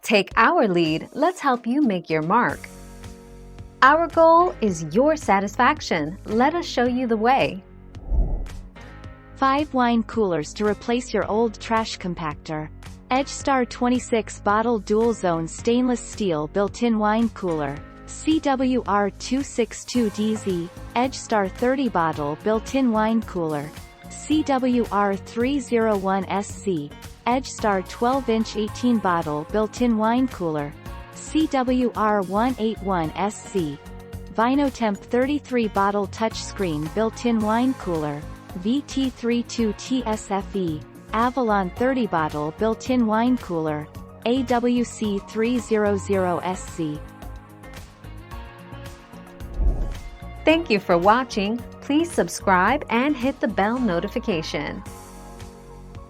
Take our lead, let's help you make your mark. Our goal is your satisfaction. Let us show you the way. 5 wine coolers to replace your old trash compactor. EdgeStar 26 bottle dual zone stainless steel built-in wine cooler. CWR262DZ, EdgeStar 30 bottle built-in wine cooler. CWR301SC, EdgeStar 12-inch 18 bottle built-in wine cooler. CWR181SC, Vinotemp 33 bottle touchscreen built-in wine cooler. VT32TSFE, Avalon 30 bottle built-in wine cooler. AWC300SC. Thank you for watching. Please subscribe and hit the bell notification.